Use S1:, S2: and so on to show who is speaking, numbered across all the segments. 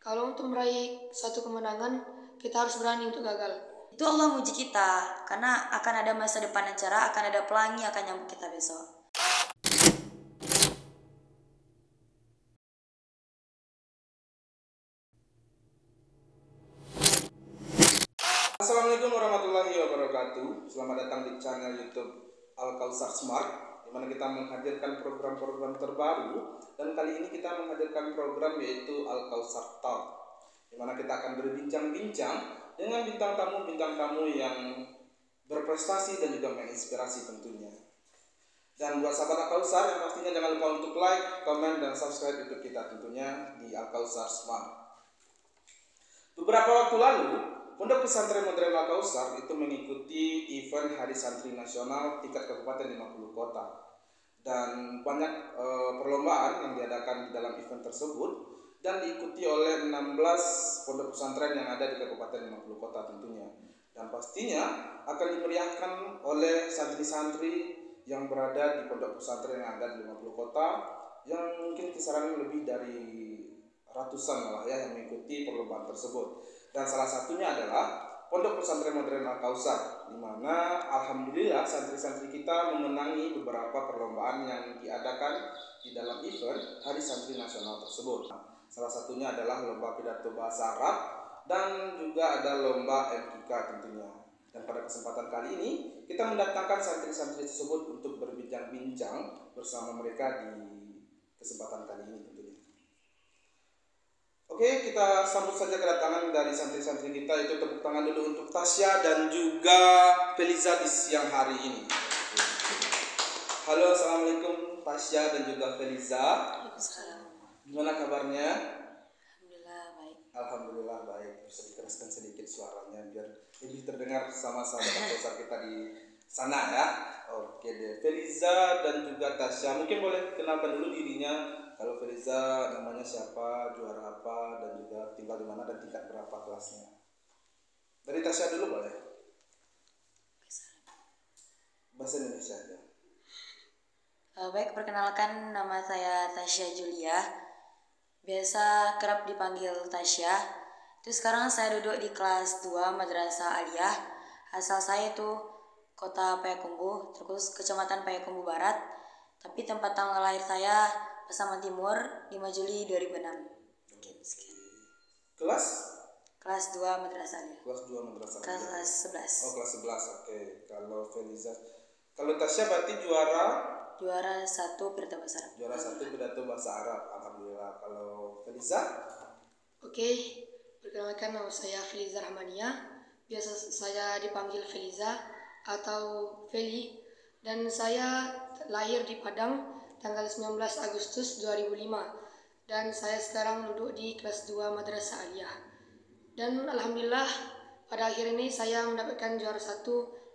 S1: Kalau untuk meraih satu kemenangan, kita harus berani untuk gagal.
S2: Itu Allah menguji kita, karena akan ada masa depan yang cerah, akan ada pelangi akan nyambut kita besok.
S3: Assalamualaikum warahmatullahi wabarakatuh. Selamat datang di channel YouTube Al-Kausar Smart, di mana kita menghadirkan program-program terbaru. Dan kali ini kita menghadirkan program yaitu Al-Kausar Talk, di mana kita akan berbincang-bincang dengan bintang tamu yang berprestasi dan juga menginspirasi tentunya. Dan buat sahabat Al-Kausar, yang pastinya jangan lupa untuk like, komen, dan subscribe YouTube kita tentunya di Al-Kausar Smart. Beberapa waktu lalu, Pondok Pesantren Modern Al-Kausar itu mengikuti event Hari Santri Nasional tingkat kabupaten 50 kota. Dan banyak perlombaan yang diadakan di dalam event tersebut dan diikuti oleh 16 pondok pesantren yang ada di kabupaten 50 kota tentunya. Dan pastinya akan dimeriahkan oleh santri-santri yang berada di pondok pesantren yang ada di 50 kota, yang mungkin kisaran lebih dari ratusan malah ya yang mengikuti perlombaan tersebut. Dan salah satunya adalah Pondok Pesantren Modern Al-Kausar, di mana alhamdulillah santri-santri kita memenangi beberapa perlombaan yang diadakan di dalam event Hari Santri Nasional tersebut. Salah satunya adalah lomba pidato bahasa Arab dan juga ada lomba MKK tentunya. Dan pada kesempatan kali ini kita mendatangkan santri-santri tersebut untuk berbincang-bincang bersama mereka di kesempatan kali ini tentunya. Oke, kita sambut saja kedatangan dari santri-santri kita. Itu tepuk tangan dulu untuk Tasya dan juga Feliza di siang hari ini. Halo, assalamualaikum Tasya dan juga Feliza. Gimana kabarnya?
S2: Alhamdulillah baik.
S3: Alhamdulillah baik. Bisa dikeraskan sedikit suaranya biar lebih terdengar sama sahabat besar kita di sana ya. Oke deh, Feliza dan juga Tasya, mungkin boleh kenalkan dulu dirinya. Kalau Feliza namanya siapa, juara apa, dan juga tinggal di mana dan tingkat berapa kelasnya. Dari Tasya dulu boleh. Bahasa Indonesia aja.
S2: Baik, perkenalkan nama saya Tasya Julia. Biasa kerap dipanggil Tasya. Itu sekarang saya duduk di kelas 2 Madrasah Aliyah. Asal saya itu Kota Payakumbuh, terus Kecamatan Payakumbuh Barat. Tapi tempat tanggal lahir saya Pasaman Timur, 5 Juli 2006. Oke, sekian. Kelas 2 Madrasah Aliyah.
S3: Kelas 2 Madrasah Aliyah.
S2: Kelas 11.
S3: Oh, kelas 11. Oke. Kalau Feliza, kalau Tasya berarti juara
S2: 1 pidato bahasa Arab.
S3: Juara 1 pidato bahasa Arab. Alhamdulillah. Kalau Feliza?
S1: Oke, perkenalkan nama saya Feliza Rahmania. Biasa saya dipanggil Feliza atau Feli. Dan saya lahir di Padang tanggal 19 Agustus 2005. Dan saya sekarang duduk di kelas 2 Madrasah Aliyah. Dan alhamdulillah pada akhir ini saya mendapatkan juara 1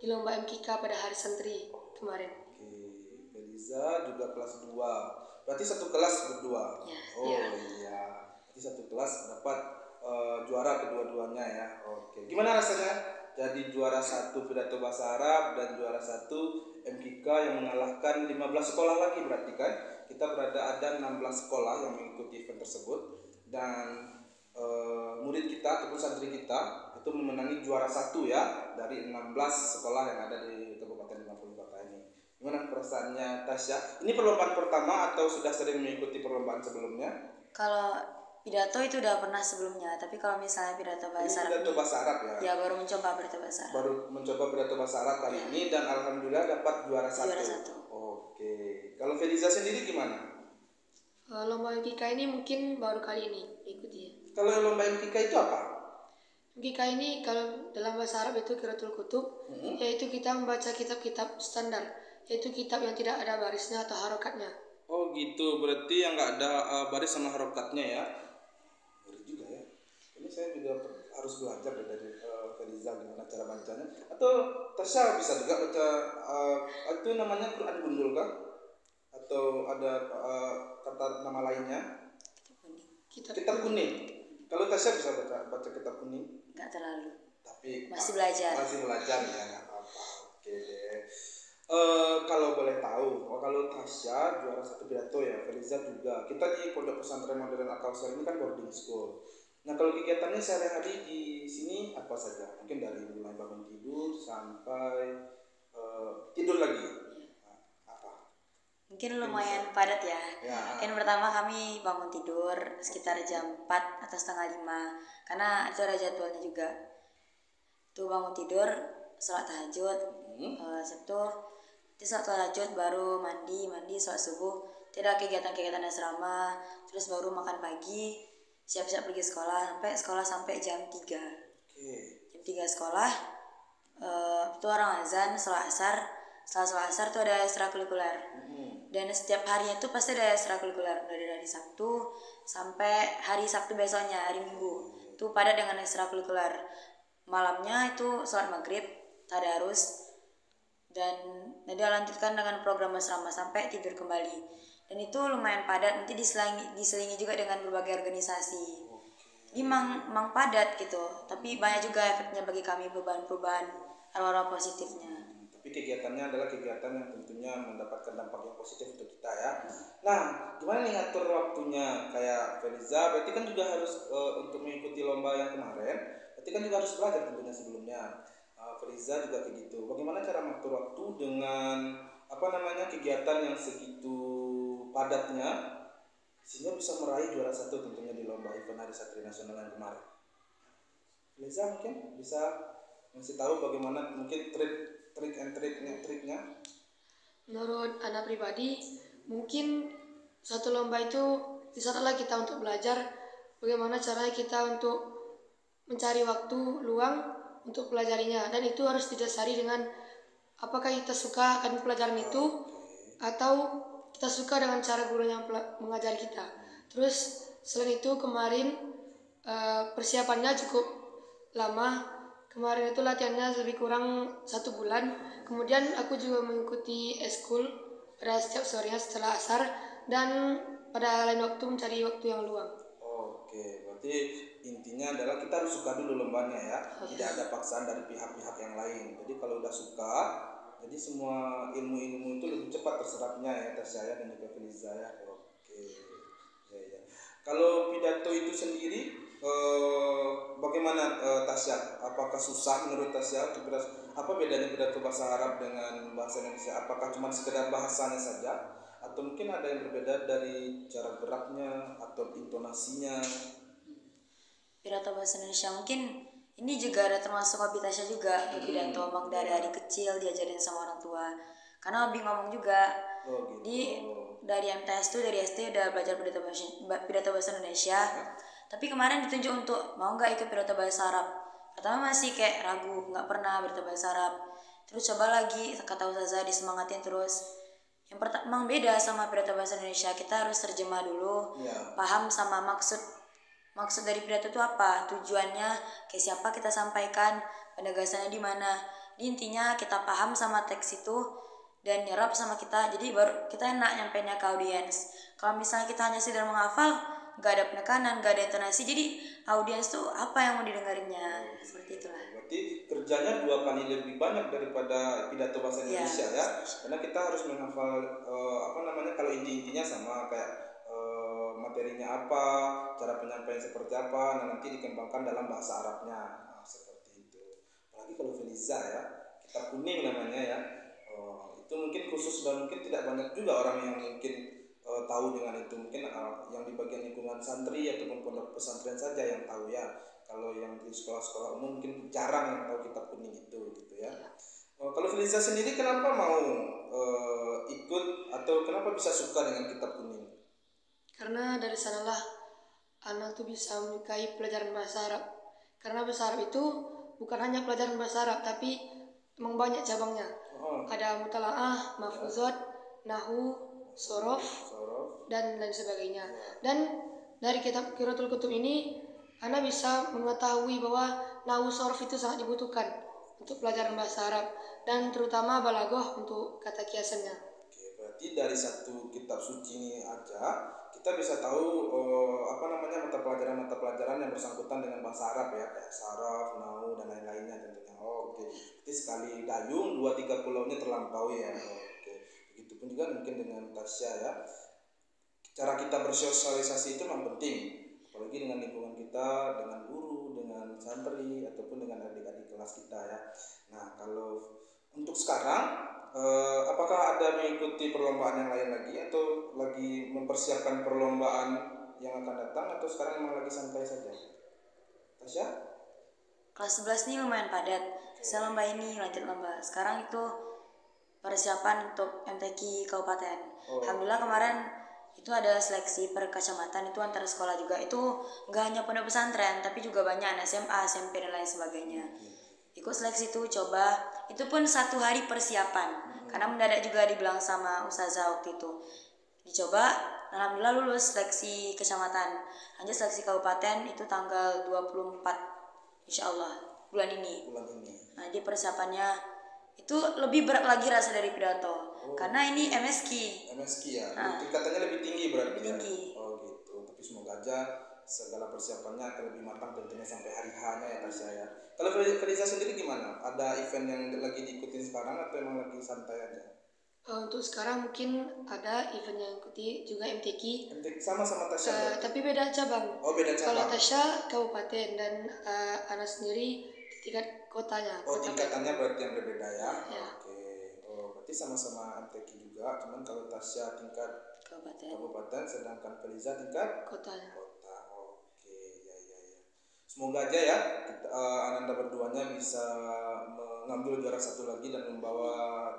S1: di lomba MKK pada Hari Santri kemarin.
S3: Oke, Feliza juga kelas 2. Berarti satu kelas berdua.
S2: Ya,
S3: Oh
S2: ya.
S3: iya. Berarti satu kelas dapat juara kedua-duanya ya. Oke. Gimana rasanya jadi juara 1 pidato bahasa Arab dan juara 1 MKK yang mengalahkan 15 sekolah lagi berarti kan? Kita ada 16 sekolah yang mengikuti event tersebut, dan murid kita ataupun santri kita itu memenangi juara 1 ya dari 16 sekolah yang ada di Kabupaten 50 Kota ini. Gimana perasaannya Tasya? Ini perlombaan pertama atau sudah sering mengikuti perlombaan sebelumnya?
S2: Kalau pidato itu udah pernah sebelumnya, tapi kalau misalnya pidato bahasa Arab,
S3: pidato bahasa Arab ya?
S2: Ya, baru mencoba pidato bahasa Arab.
S3: Baru mencoba pidato bahasa Arab kali ini dan alhamdulillah dapat juara 1.
S2: Juara 1.
S3: Oke. Kalau Feliza sendiri gimana?
S1: Lomba MKK ini mungkin baru kali ini ikuti.
S3: Kalau lomba MKK itu apa?
S1: MKK ini kalau dalam bahasa Arab itu Qiraatul Kutub, yaitu kita membaca kitab-kitab standar, yaitu kitab yang tidak ada barisnya atau harokatnya.
S3: Oh gitu, berarti yang nggak ada baris sama harokatnya ya? Baru juga ya. Ini saya juga harus belajar dari Feliza gimana cara bacanya. Atau Tasya bisa juga baca itu namanya Quran gundul kah? Atau ada kata nama lainnya? Kitab kuning. Kalau Tasya bisa baca kitab kuning?
S2: Nggak terlalu.
S3: Tapi
S2: masih belajar.
S3: Masih belajar ya, nggak apa-apa. Oke deh. Kalau boleh tahu, kalau Tasya juara 1 pidato ya, Feliza juga. Kita di Pondok Pesantren Modern Al-Kausar ini kan boarding school. Nah, kalau kegiatannya sehari-hari di sini apa saja? Mungkin dari mulai bangun tidur sampai tidur lagi. Nah, apa?
S2: Mungkin
S3: Mungkin bisa.
S2: lumayan padat ya.
S3: Ya.
S2: Kan pertama kami bangun tidur sekitar jam 4 atau setengah 5, karena itu ada jadwalnya juga. Tuh bangun tidur, sholat tahajud, sholat tahajud baru mandi, sholat subuh, tidak kegiatan-kegiatan asrama, terus baru makan pagi, siap-siap pergi sekolah sampai jam 3. Jam 3 sekolah, itu orang azan, setelah sholat asar tuh ada ekstrakurikuler. Dan setiap harinya tuh pasti ada ekstrakurikuler, dari Sabtu sampai hari Sabtu besoknya, hari Minggu tuh pada dengan ekstrakurikuler. Malamnya itu sholat maghrib, tadarus, dan nanti lanjutkan dengan program asrama sampai tidur kembali. Dan itu lumayan padat, nanti diselingi juga dengan berbagai organisasi. Jadi memang padat gitu, tapi banyak juga efeknya bagi kami, perubahan arwah-arwah positifnya.
S3: Tapi kegiatannya adalah kegiatan yang tentunya mendapatkan dampak yang positif untuk kita ya. Nah, gimana nih ngatur waktunya? Kayak Feliza, berarti kan juga harus untuk mengikuti lomba yang kemarin, berarti kan juga harus belajar tentunya sebelumnya. Feliza juga kayak gitu. Bagaimana cara mengatur waktu dengan kegiatan yang segitu padatnya sehingga bisa meraih juara 1 tentunya di lomba event Hari Satria Nasional yang kemarin? Feliza mungkin bisa ngasih tahu bagaimana mungkin triknya.
S1: Menurut anak pribadi, mungkin suatu lomba itu di saatlah kita untuk belajar bagaimana caranya kita untuk mencari waktu luang untuk pelajarinya, dan itu harus didasari dengan apakah kita suka akan pelajaran itu atau kita suka dengan cara gurunya mengajar kita. Terus selain itu kemarin persiapannya cukup lama. Kemarin itu latihannya lebih kurang 1 bulan. Kemudian aku juga mengikuti eskul pada setiap sorenya setelah asar, dan pada lain waktu mencari waktu yang luang.
S3: Oke, berarti intinya adalah kita harus suka dulu lombanya ya. Tidak ada paksaan dari pihak-pihak yang lain. Jadi kalau udah suka, jadi semua ilmu-ilmu itu lebih cepat terserapnya ya, Tasya dan juga Feliza ya. Oke. Ya. Kalau pidato itu sendiri bagaimana Tasya? Apakah susah menurut Tasya? Apa bedanya pidato bahasa Arab dengan bahasa Indonesia? Apakah cuma sekedar bahasanya saja? Atau mungkin ada yang berbeda dari cara geraknya atau intonasinya?
S2: Pidato bahasa Indonesia mungkin ini juga ada termasuk hobi Tasya juga. Pidato emang dari kecil diajarin sama orang tua, karena hobi ngomong juga.
S3: Gitu.
S2: Dari MTS tuh, dari SD udah belajar pidato bahasa Indonesia. Tapi kemarin ditunjuk untuk mau nggak ikut pidato bahasa Arab. Pertama masih kayak ragu, nggak pernah pidato bahasa Arab. Terus coba lagi, kata Ustazah disemangatin terus. Yang pertama emang beda sama pidato bahasa Indonesia, kita harus terjemah dulu, paham sama maksud dari pidato itu apa, tujuannya, ke siapa kita sampaikan, penegasannya di mana. Intinya kita paham sama teks itu dan nyerap sama kita, jadi baru kita enak nyampainya ke audiens. Kalau misalnya kita hanya sekedar menghafal, nggak ada penekanan, nggak ada intonasi, jadi audiens tuh apa yang mau didengarinya, seperti itulah.
S3: Berarti kerjanya 2 kali lebih banyak daripada pidato bahasa Indonesia ya, karena kita harus menghafal kalau intinya sama kayak materinya apa, cara penyampaian seperti apa, nanti dikembangkan dalam bahasa Arabnya, seperti itu. Apalagi kalau Feliza ya, kitab kuning namanya ya, itu mungkin khusus dan mungkin tidak banyak juga orang yang mungkin tahu dengan itu, mungkin yang di bagian lingkungan santri ataupun pondok pesantren saja yang tahu ya. Kalau yang di sekolah-sekolah umum mungkin jarang yang tahu kitab kuning itu gitu ya. Kalau Feliza sendiri kenapa mau ikut atau kenapa bisa suka dengan kitab kuning?
S1: Karena dari sanalah anak tuh bisa menyukai pelajaran bahasa Arab. Karena bahasa Arab itu bukan hanya pelajaran bahasa Arab, tapi memang banyak cabangnya. Ada mutalaah, mahfuzat, nahu, sorof, dan lain sebagainya. Dan dari kitab Qiratul Kutub ini, Anda bisa mengetahui bahwa nahu, sorof itu sangat dibutuhkan untuk pelajaran bahasa Arab, dan terutama balaghah untuk kata kiasannya.
S3: Oke, berarti dari satu kitab suci ini aja kita bisa tahu mata pelajaran yang bersangkutan dengan bahasa Arab ya, kayak saraf, nahu dan lain-lainnya tentunya. Oke. Jadi sekali dayung 2-3 pulaunya terlampaui ya. Oke. Begitupun juga mungkin dengan Tasya ya. Cara kita bersosialisasi itu memang penting. apalagi dengan lingkungan kita, dengan guru, dengan santri ataupun dengan adik-adik kelas kita ya. Nah, kalau untuk sekarang apakah ada mengikuti perlombaan yang lain lagi atau lagi mempersiapkan perlombaan yang akan datang, atau sekarang memang lagi santai saja? Tasya?
S2: Kelas 11 ini lumayan padat. Saya lomba ini lanjut lomba. Sekarang itu persiapan untuk MTQ kabupaten. Alhamdulillah kemarin itu ada seleksi per kecamatan, itu antar sekolah juga. Itu nggak hanya pondok pesantren, tapi juga banyak anak SMA, SMP dan lain sebagainya. Ikut seleksi itu coba, itu pun 1 hari persiapan. Karena mendadak juga dibilang sama ustazah waktu itu. Dicoba, alhamdulillah lulus seleksi kecamatan. Lanjut seleksi kabupaten itu tanggal 24 insya Allah bulan ini. Nah, di persiapannya itu lebih berat lagi rasa dari pidato. Karena ini MSQ
S3: ya. Tingkatannya lebih tinggi berarti.
S2: Lebih tinggi.
S3: Oh gitu. Tapi semoga aja segala persiapannya akan lebih matang tentunya sampai hari H-nya ya Tasya ya. Kalau Feliza sendiri gimana? Ada event yang lagi diikutin sekarang atau emang lagi santai aja?
S1: Untuk sekarang mungkin ada event yang ikuti juga MTQ.
S3: Sama Tasya.
S1: Tapi beda cabang.
S3: Oh, beda cabang.
S1: Kalau Tasya kabupaten dan Ana sendiri tingkat kotanya.
S3: Tingkatannya berarti yang berbeda ya.
S1: Ya.
S3: Oke. Berarti sama-sama MTQ juga, cuman kalau Tasya tingkat kabupaten sedangkan Feliza tingkat
S1: kotanya.
S3: Oke, ya. Semoga aja ya Ananda berduanya bisa mengambil juara 1 lagi dan membawa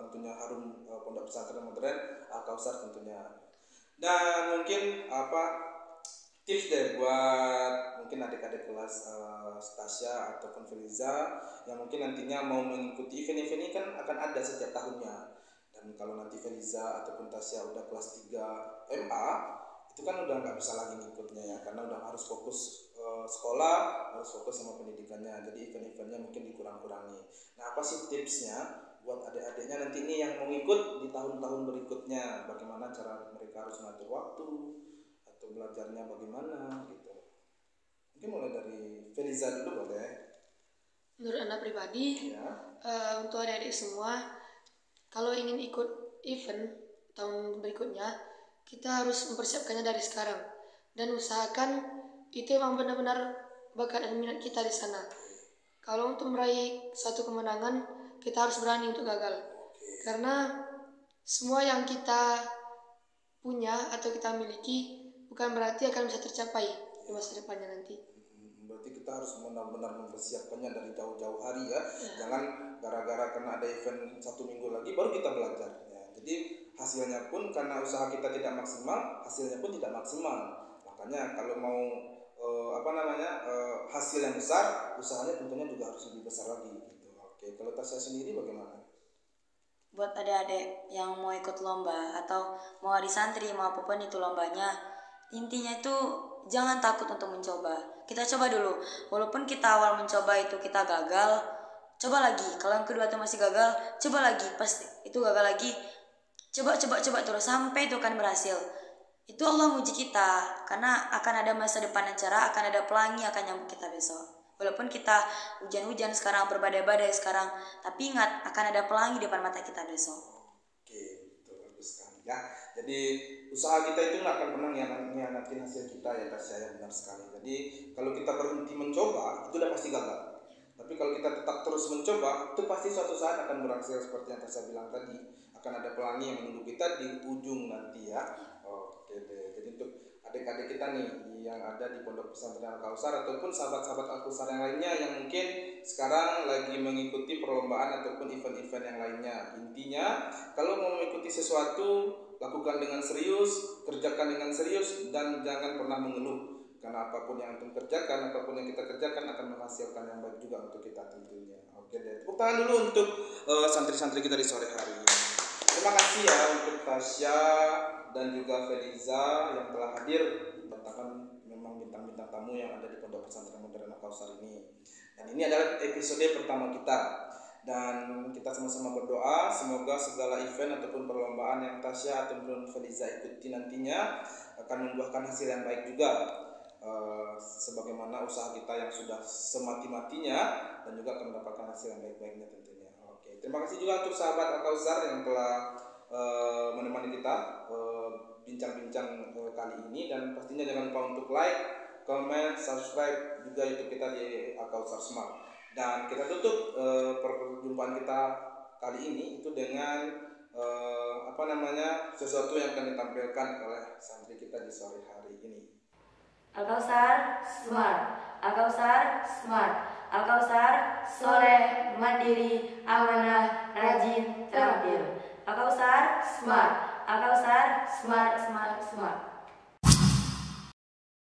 S3: tentunya harum Pondok Pesantren Modern Al-Kausar tentunya. Dan mungkin tips deh buat mungkin adik-adik kelas Tasya ataupun Feliza yang mungkin nantinya mau mengikuti event-event ini kan akan ada setiap tahunnya. Dan kalau nanti Feliza ataupun Tasya udah kelas 3 MA, itu kan udah nggak bisa lagi ngikutnya ya, karena udah harus fokus sekolah, harus fokus sama pendidikannya. Jadi event-eventnya mungkin dikurang-kurangi. Nah, apa sih tipsnya buat adik-adiknya nanti ini yang mau ikut di tahun-tahun berikutnya? Bagaimana cara mereka harus mengatur waktu atau belajarnya bagaimana gitu? Mungkin mulai dari Feliza dulu boleh.
S1: Menurut Anda pribadi, untuk adik-adik semua, kalau ingin ikut event tahun berikutnya, kita harus mempersiapkannya dari sekarang dan usahakan itu memang benar-benar bakat dan minat kita di sana. Kalau untuk meraih satu kemenangan, kita harus berani untuk gagal. Karena semua yang kita punya atau kita miliki bukan berarti akan bisa tercapai di masa depannya nanti.
S3: Berarti kita harus benar-benar mempersiapkannya dari jauh-jauh hari ya. Jangan gara-gara kena ada event 1 minggu lagi baru kita belajar ya. Jadi hasilnya pun karena usaha kita tidak maksimal, hasilnya pun tidak maksimal. Makanya kalau mau hasil yang besar, usahanya tentunya juga harus lebih besar lagi gitu. Oke, kalau Tasya sendiri bagaimana?
S2: Buat adik-adik yang mau ikut lomba atau mau hari santri mau apapun itu lombanya, intinya itu jangan takut untuk mencoba. Kita coba dulu. Walaupun kita awal mencoba itu kita gagal, coba lagi. Kalau yang kedua itu masih gagal, coba lagi. Pas itu gagal lagi, coba terus sampai itu akan berhasil. Itu Allah muji kita, karena akan ada masa depan yang cerah, akan ada pelangi akan nyambut kita besok. Walaupun kita hujan-hujan sekarang, berbadai-badai sekarang, tapi ingat akan ada pelangi di depan mata kita besok.
S3: Oke, itu bagus sekali ya. Jadi usaha kita itu nggak akan pernah ngianatin hasil kita ya Tasya, ya benar sekali. Jadi kalau kita berhenti mencoba itu udah pasti gagal. Tapi kalau kita tetap terus mencoba, itu pasti suatu saat akan berhasil seperti yang Tasya bilang tadi. Akan ada pelangi yang menunggu kita di ujung nanti ya. Oke deh. Jadi untuk adik-adik kita nih yang ada di Pondok Pesantren Al-Kausar ataupun sahabat-sahabat Al-Kausar yang lainnya yang mungkin sekarang lagi mengikuti perlombaan ataupun event-event yang lainnya. Intinya kalau mau mengikuti sesuatu, lakukan dengan serius, kerjakan dengan serius, dan jangan pernah mengeluh. Karena apapun yang antum kerjakan, apapun yang kita kerjakan akan menghasilkan yang baik juga untuk kita tentunya. Oke deh. Tepuk tangan dulu untuk santri-santri kita di sore hari ini. Terima kasih ya untuk Tasya dan juga Feliza yang telah hadir mendatangkan memang bintang-bintang tamu yang ada di Pondok Pesantren Modern Al-Kausar ini. Dan ini adalah episode pertama kita. Dan kita sama-sama berdoa semoga segala event ataupun perlombaan yang Tasya ataupun Feliza ikuti nantinya akan membuahkan hasil yang baik juga. Sebagaimana usaha kita yang sudah semati-matinya dan juga akan mendapatkan hasil yang baik-baiknya tentunya. Oke, terima kasih juga untuk sahabat Al-Kausar yang telah menemani kita bincang-bincang kali ini, dan pastinya jangan lupa untuk like, comment, subscribe juga YouTube kita di Al-Kausar Smart. Dan kita tutup perjumpaan kita kali ini itu dengan sesuatu yang akan ditampilkan oleh santri kita di sore hari ini.
S2: Al-Kausar Smart, Al-Kausar Smart, Al-Kausar soleh, mandiri, amanah, rajin, terampil. Al-Kausar Smart, Al-Kausar Smart.